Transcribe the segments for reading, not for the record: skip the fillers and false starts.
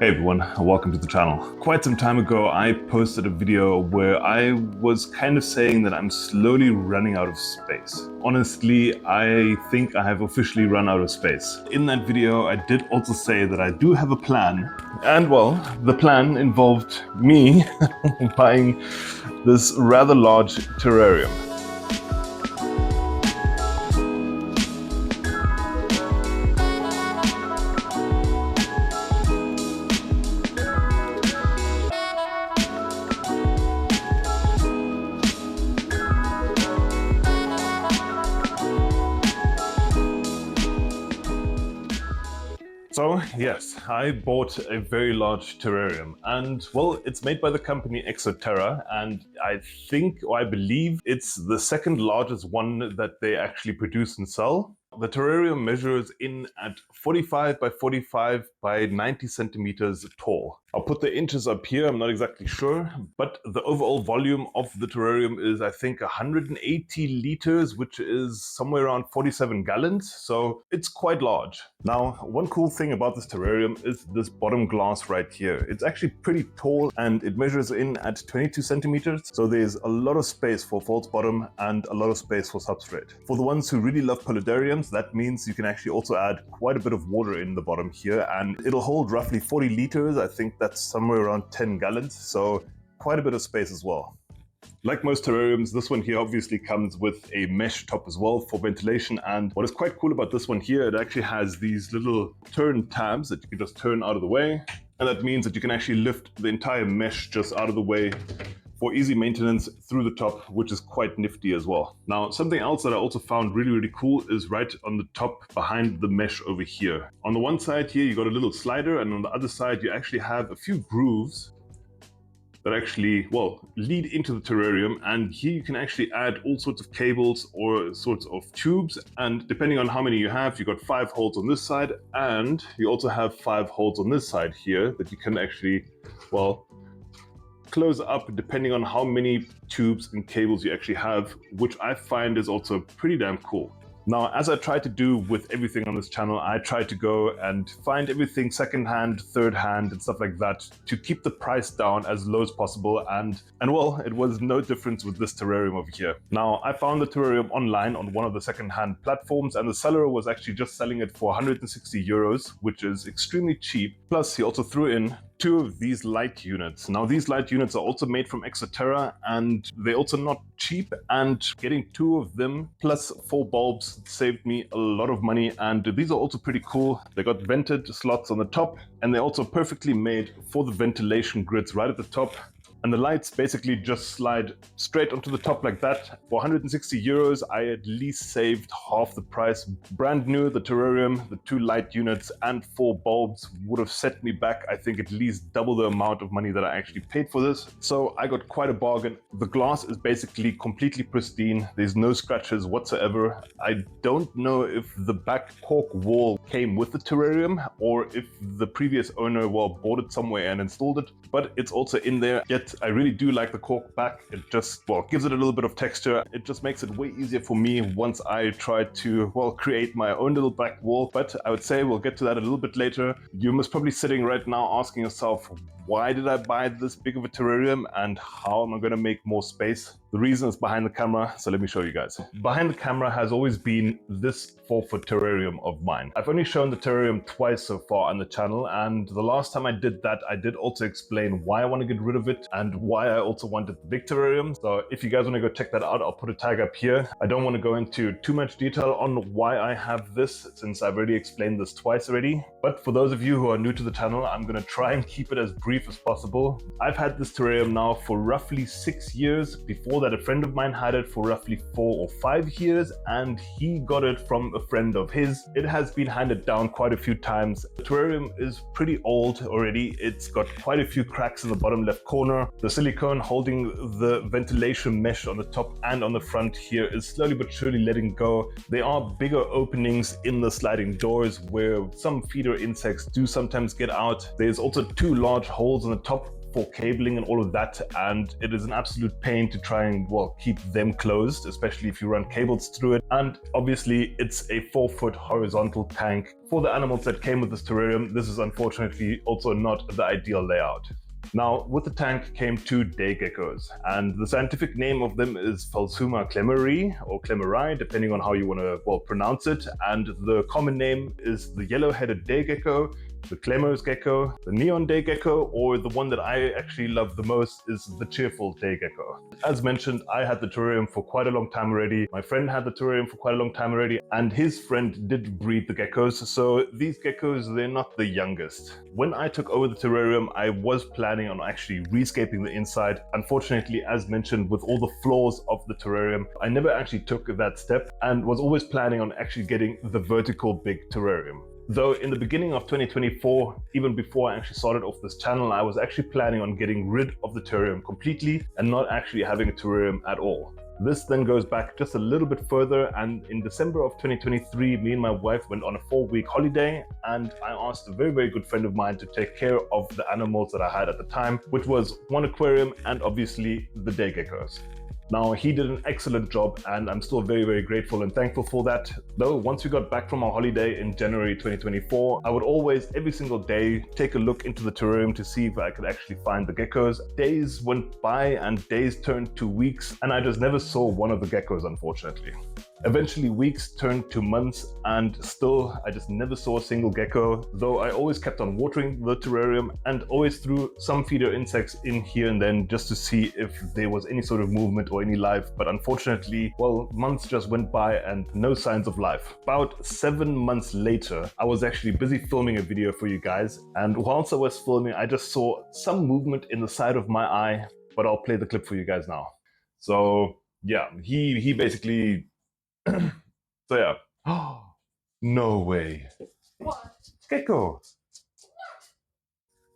Hey everyone, welcome to the channel. Quite some time ago I posted a video where I was kind of saying that I'm slowly running out of space. Honestly, I think I have officially run out of space. In that video I did also say that I do have a plan, and well, the plan involved me buying this rather large terrarium. So yes, I bought a very large terrarium, and well, it's made by the company Terra, and I think, or I believe, it's the second largest one that they actually produce and sell. The terrarium measures in at 45 by 45 by 90 centimeters tall. I'll put the inches up here, I'm not exactly sure, but the overall volume of the terrarium is, I think, 180 liters, which is somewhere around 47 gallons, so it's quite large. Now, one cool thing about this terrarium is this bottom glass right here. It's actually pretty tall and it measures in at 22 centimeters, so there's a lot of space for false bottom and a lot of space for substrate. For the ones who really love polydariums, that means you can actually also add quite a bit of water in the bottom here, and it'll hold roughly 40 liters. I think that's somewhere around 10 gallons, so quite a bit of space as well. Like most terrariums, this one here obviously comes with a mesh top as well for ventilation, and what is quite cool about this one here, it actually has these little turn tabs that you can just turn out of the way, and that means that you can actually lift the entire mesh just out of the way for easy maintenance through the top, which is quite nifty as well. Now, something else that I also found really cool is right on the top behind the mesh over here. On the one side here, you got a little slider, and on the other side, you actually have a few grooves that actually, well, lead into the terrarium, and here you can actually add all sorts of cables or sorts of tubes, and depending on how many you have, you got 5 holes on this side, and you also have 5 holes on this side here that you can actually, well, close up depending on how many tubes and cables you actually have, which I find is also pretty damn cool. Now, as I try to do with everything on this channel, I try to go and find everything secondhand, third hand, and stuff like that to keep the price down as low as possible. And well, it was no difference with this terrarium over here. Now, I found the terrarium online on one of the secondhand platforms, and the seller was actually just selling it for 160 euros, which is extremely cheap. Plus, he also threw in 2 of these light units. Now, these light units are also made from Terra, and they're also not cheap, and getting 2 of them plus 4 bulbs saved me a lot of money, and these are also pretty cool. They got vented slots on the top, and they're also perfectly made for the ventilation grids right at the top. And the lights basically just slide straight onto the top like that. For 160 euros, I at least saved half the price. Brand new, the terrarium, the 2 light units and 4 bulbs would have set me back, I think, at least double the amount of money that I actually paid for this. So I got quite a bargain. The glass is basically completely pristine. There's no scratches whatsoever. I don't know if the back cork wall came with the terrarium or if the previous owner, well, bought it somewhere and installed it, but it's also in there. Yet I really do like the cork back. It just, well, gives it a little bit of texture. It just makes it way easier for me once I try to, well, create my own little back wall. But I would say we'll get to that a little bit later. You must probably sitting right now asking yourself, why did I buy this big of a terrarium and how am I going to make more space? The reason is behind the camera, so let me show you guys. Behind the camera has always been this 4-foot terrarium of mine. I've only shown the terrarium twice so far on the channel, and the last time I did that, I did also explain why I want to get rid of it and why I also wanted the big terrarium. So if you guys want to go check that out, I'll put a tag up here. I don't want to go into too much detail on why I have this, since I've already explained this twice already. But for those of you who are new to the channel, I'm going to try and keep it as brief as possible. I've had this terrarium now for roughly 6 years. Before that, a friend of mine had it for roughly 4 or 5 years, and he got it from a friend of his. It has been handed down quite a few times. The terrarium is pretty old already. It's got quite a few cracks in the bottom left corner. The silicone holding the ventilation mesh on the top and on the front here is slowly but surely letting go. There are bigger openings in the sliding doors where some feeder insects do sometimes get out. There's also 2 large holes on the top for cabling and all of that, and it is an absolute pain to try and, well, keep them closed, especially if you run cables through it. And obviously it's a 4-foot horizontal tank. For the animals that came with this terrarium, this is unfortunately also not the ideal layout. Now, with the tank came 2 day geckos, and the scientific name of them is Phelsuma clemeri or clemeri, depending on how you want to, well, pronounce it. And the common name is the yellow-headed day gecko, the Clemos gecko, the neon day gecko, or the one that I actually love the most is the cheerful day gecko. As mentioned, I had the terrarium for quite a long time already. My friend had the terrarium for quite a long time already, and his friend did breed the geckos. So these geckos, they're not the youngest. When I took over the terrarium, I was planning on actually rescaping the inside. Unfortunately, as mentioned, with all the flaws of the terrarium, I never actually took that step and was always planning on actually getting the vertical big terrarium. Though in the beginning of 2024, even before I actually started off this channel, I was actually planning on getting rid of the terrarium completely and not actually having a terrarium at all. This then goes back just a little bit further, and in December of 2023, me and my wife went on a 4-week holiday, and I asked a very, very good friend of mine to take care of the animals that I had at the time, which was one aquarium and obviously the day geckos. Now, he did an excellent job, and I'm still very, very grateful and thankful for that. Though, once we got back from our holiday in January 2024, I would always, every single day, take a look into the terrarium to see if I could actually find the geckos. Days went by and days turned to weeks, and I just never saw one of the geckos, unfortunately. Eventually, weeks turned to months, and still, I just never saw a single gecko, though I always kept on watering the terrarium and always threw some feeder insects in here and then just to see if there was any sort of movement or any life. But unfortunately, well, months just went by and no signs of life. About 7 months later, I was actually busy filming a video for you guys, and whilst I was filming, I just saw some movement in the side of my eye, but I'll play the clip for you guys now. So yeah, he basically so yeah. Oh, no way. What? Gecko.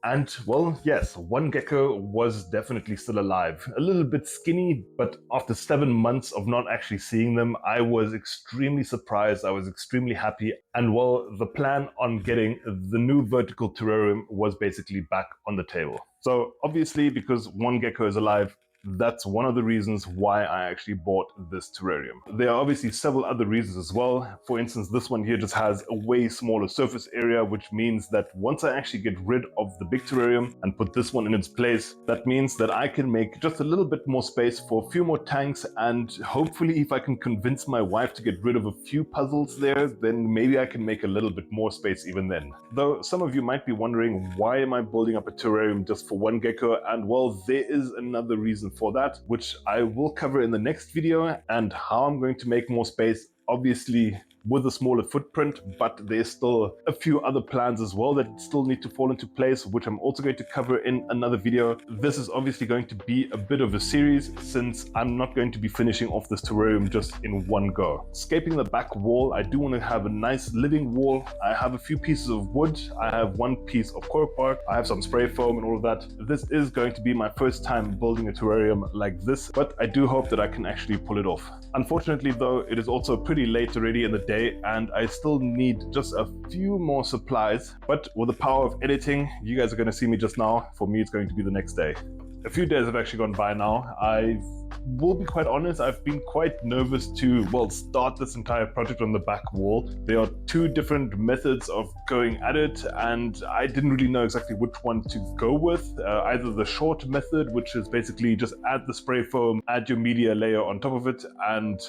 And well, yes, one gecko was definitely still alive. A little bit skinny, but after 7 months of not actually seeing them, I was extremely surprised. I was extremely happy. And well, the plan on getting the new vertical terrarium was basically back on the table. So obviously, because one gecko is alive, that's one of the reasons why I actually bought this terrarium. There are obviously several other reasons as well. For instance, this one here just has a way smaller surface area, which means that once I actually get rid of the big terrarium and put this one in its place, that means that I can make just a little bit more space for a few more tanks, and hopefully if I can convince my wife to get rid of a few puzzles there, then maybe I can make a little bit more space even then. Though some of you might be wondering, why am I building up a terrarium just for one gecko? And well, there is another reason for that, which I will cover in the next video, and how I'm going to make more space, obviously with a smaller footprint, but there's still a few other plans as well that still need to fall into place, which I'm also going to cover in another video. This is obviously going to be a bit of a series, since I'm not going to be finishing off this terrarium just in one go. Escaping the back wall, I do want to have a nice living wall. I have a few pieces of wood, I have one piece of coir bark, I have some spray foam and all of that. This is going to be my first time building a terrarium like this, but I do hope that I can actually pull it off. Unfortunately though, it is also pretty late already in the day, and I still need just a few more supplies, but with the power of editing, you guys are going to see me just now. For me, it's going to be the next day. A few days have actually gone by now. I will be quite honest, I've been quite nervous to, well, start this entire project on the back wall. There are 2 different methods of going at it, and I didn't really know exactly which one to go with. Either the short method, which is basically just add the spray foam, add your media layer on top of it, and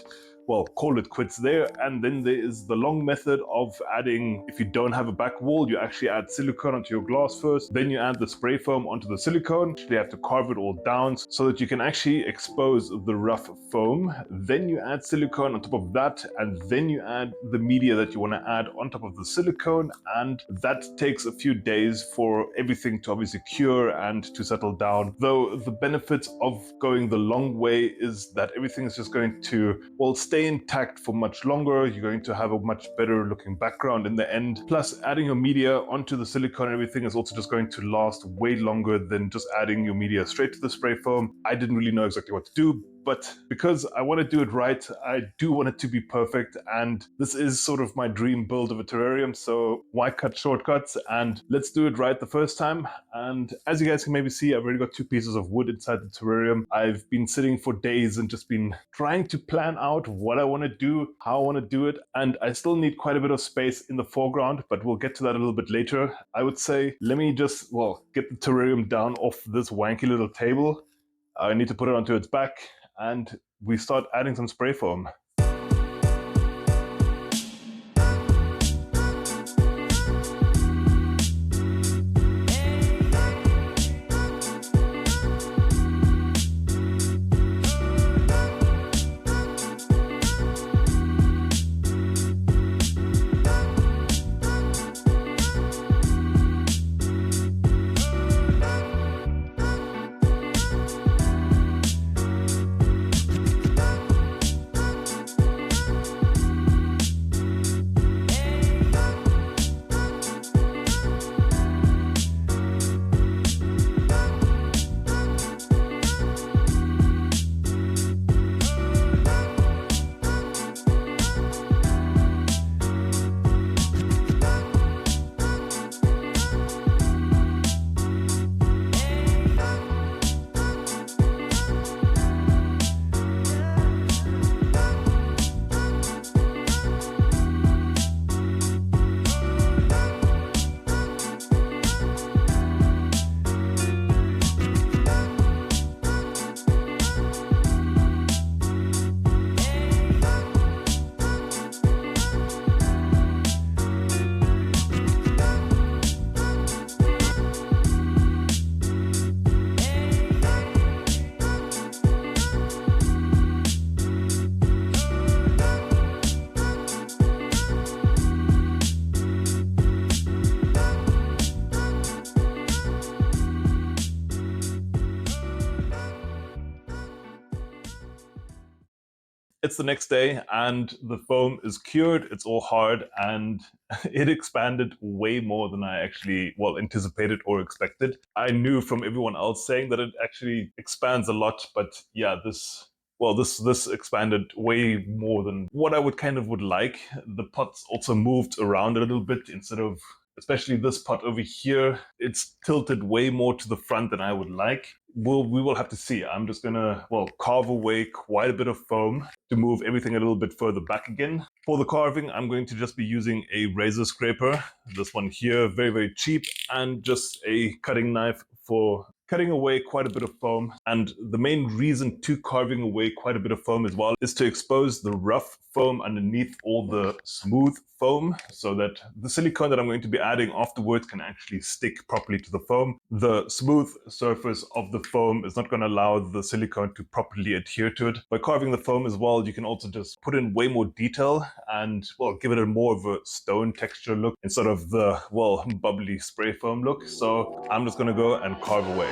well, call it quits there. And then there is the long method of adding, if you don't have a back wall, you actually add silicone onto your glass first, then you add the spray foam onto the silicone. You have to carve it all down so that you can actually expose the rough foam. Then you add silicone on top of that, and then you add the media that you want to add on top of the silicone, and that takes a few days for everything to obviously cure and to settle down. Though the benefits of going the long way is that everything is just going to, well, stay intact for much longer. You're going to have a much better looking background in the end. Plus, adding your media onto the silicone and everything is also just going to last way longer than just adding your media straight to the spray foam. I didn't really know exactly what to do, but because I want to do it right, I do want it to be perfect, and this is sort of my dream build of a terrarium, so why cut shortcuts, and let's do it right the first time. And as you guys can maybe see, I've already got 2 pieces of wood inside the terrarium. I've been sitting for days and just been trying to plan out what I want to do, how I want to do it, and I still need quite a bit of space in the foreground, but we'll get to that a little bit later. I would say, let me just, well, get the terrarium down off this wanky little table. I need to put it onto its back, and we start adding some spray foam. It's the next day and the foam is cured, it's all hard, and it expanded way more than I actually, well, anticipated or expected. I knew from everyone else saying that it actually expands a lot, but yeah, this expanded way more than what I would like. The pots also moved around a little bit instead of, especially this pot over here, it's tilted way more to the front than I would like. We will have to see. I'm just gonna, well, carve away quite a bit of foam to move everything a little bit further back again. For the carving, I'm going to just be using a razor scraper. This one here, very, very cheap, and just a cutting knife for cutting away quite a bit of foam. And the main reason to carving away quite a bit of foam as well is to expose the rough foam underneath all the smooth foam, so that the silicone that I'm going to be adding afterwards can actually stick properly to the foam. The smooth surface of the foam is not going to allow the silicone to properly adhere to it. By carving the foam as well, you can also just put in way more detail and, well, give it a more of a stone texture look instead of the, well, bubbly spray foam look. So I'm just going to go and carve away.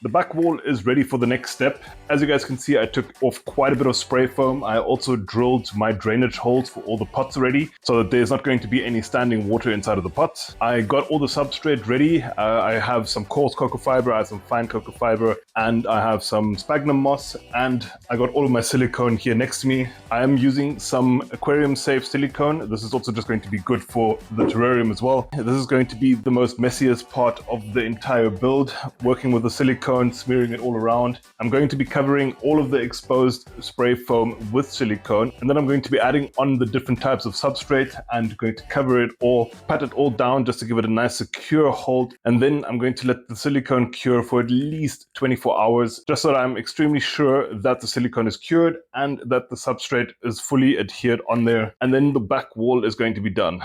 The back wall is ready for the next step. As you guys can see, I took off quite a bit of spray foam. I also drilled my drainage holes for all the pots already, so that there's not going to be any standing water inside of the pots. I got all the substrate ready. I have some coarse cocoa fiber, I have some fine cocoa fiber, and I have some sphagnum moss, and I got all of my silicone here next to me. I am using some aquarium safe silicone. This is also just going to be good for the terrarium as well. This is going to be the most messiest part of the entire build, working with the silicone, smearing it all around. I'm going to be covering all of the exposed spray foam with silicone, and then I'm going to be adding on the different types of substrate and going to cover it all, pat it all down just to give it a nice secure hold, and then I'm going to let the silicone cure for at least 24 hours, just so that I'm extremely sure that the silicone is cured and that the substrate is fully adhered on there, and then the back wall is going to be done.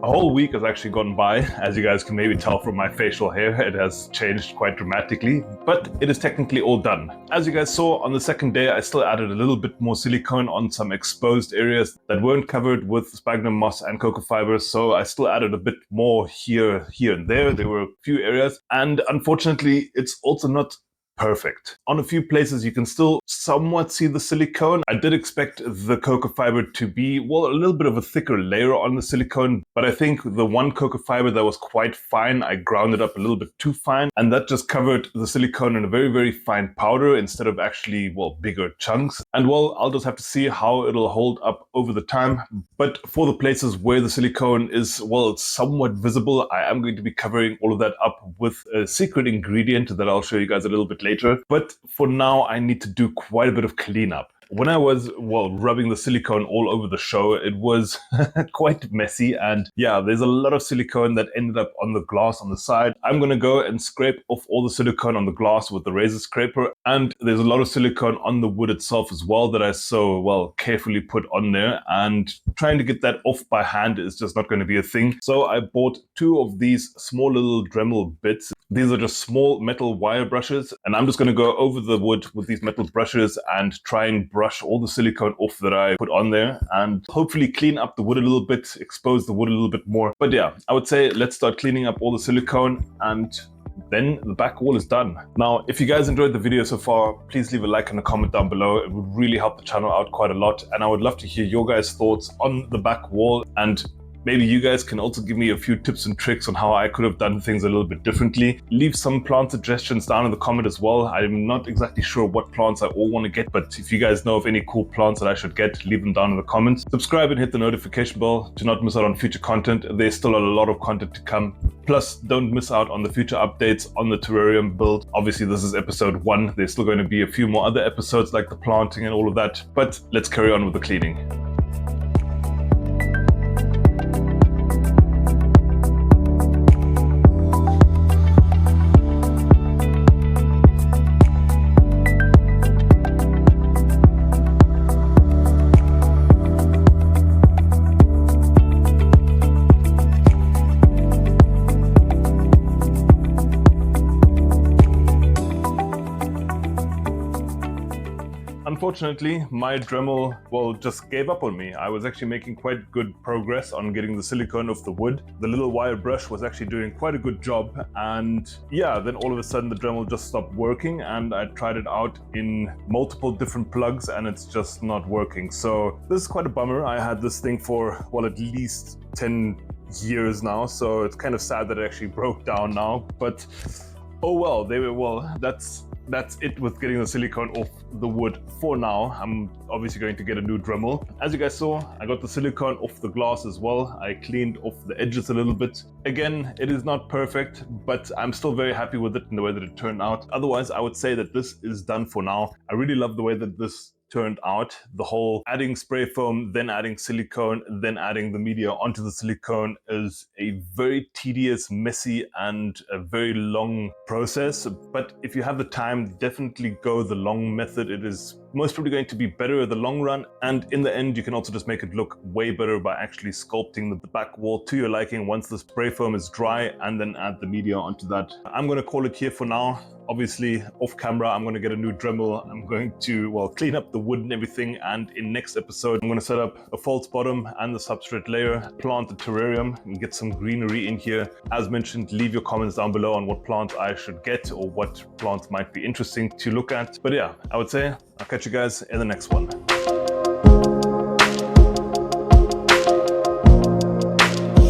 A whole week has actually gone by. As you guys can maybe tell from my facial hair, it has changed quite dramatically, but it is technically all done. As you guys saw on the second day, I still added a little bit more silicone on some exposed areas that weren't covered with sphagnum moss and cocoa fibers, so I still added a bit more here and there. There were a few areas, and unfortunately, it's also not perfect. On a few places you can still somewhat see the silicone. I did expect the cocoa fiber to be, well, a little bit of a thicker layer on the silicone, but I think the one cocoa fiber that was quite fine, I ground it up a little bit too fine, and that just covered the silicone in a very, very fine powder instead of actually, well, bigger chunks. And well, I'll just have to see how it'll hold up over the time. But for the places where the silicone is, well, it's somewhat visible, I am going to be covering all of that up with a secret ingredient that I'll show you guys a little bit later. But for now, I need to do quite a bit of cleanup. When I was, well, rubbing the silicone all over the show, it was quite messy, and yeah, there's a lot of silicone that ended up on the glass on the side. I'm gonna go and scrape off all the silicone on the glass with the razor scraper, and there's a lot of silicone on the wood itself as well that I so, well, carefully put on there, and trying to get that off by hand is just not going to be a thing. So I bought 2 of these small little Dremel bits. These are just small metal wire brushes, and I'm just going to go over the wood with these metal brushes and try and brush all the silicone off that I put on there, and hopefully clean up the wood a little bit, expose the wood a little bit more. But yeah, I would say let's start cleaning up all the silicone, and then the back wall is done. Now, if you guys enjoyed the video so far, please leave a like and a comment down below. It would really help the channel out quite a lot, and I would love to hear your guys' thoughts on the back wall, and maybe you guys can also give me a few tips and tricks on how I could have done things a little bit differently. Leave some plant suggestions down in the comment as well. I'm not exactly sure what plants I all want to get, but if you guys know of any cool plants that I should get, leave them down in the comments. Subscribe and hit the notification bell to not miss out on future content. There's still a lot of content to come. Plus, don't miss out on the future updates on the terrarium build. Obviously, this is episode 1. There's still going to be a few more other episodes like the planting and all of that, but let's carry on with the cleaning. unfortunately, my Dremel, well, just gave up on me. I was actually making quite good progress on getting the silicone off the wood. The little wire brush was actually doing quite a good job, and yeah, then all of a sudden the Dremel just stopped working, and I tried it out in multiple different plugs and it's just not working. So this is quite a bummer. I had this thing for, well, at least 10 years now, so it's kind of sad that it actually broke down now, but oh well, that's it with getting the silicone off the wood for now. I'm obviously going to get a new Dremel. As you guys saw, I got the silicone off the glass as well. I cleaned off the edges a little bit. Again, it is not perfect, but I'm still very happy with it and the way that it turned out. Otherwise, I would say that this is done for now. I really love the way that this turned out. The whole adding spray foam, then adding silicone, then adding the media onto the silicone is a very tedious, messy, and a very long process. But if you have the time, definitely go the long method. It is most probably going to be better in the long run, and in the end you can also just make it look way better by actually sculpting the back wall to your liking once the spray foam is dry, and then add the media onto that. I'm going to call it here for now. Obviously off camera I'm going to get a new Dremel. I'm going to, well, clean up the wood and everything, and in next episode I'm going to set up a false bottom and the substrate layer, plant the terrarium and get some greenery in here. As mentioned, leave your comments down below on what plant I should get or what plants might be interesting to look at. But yeah, I would say I'll catch you guys in the next one.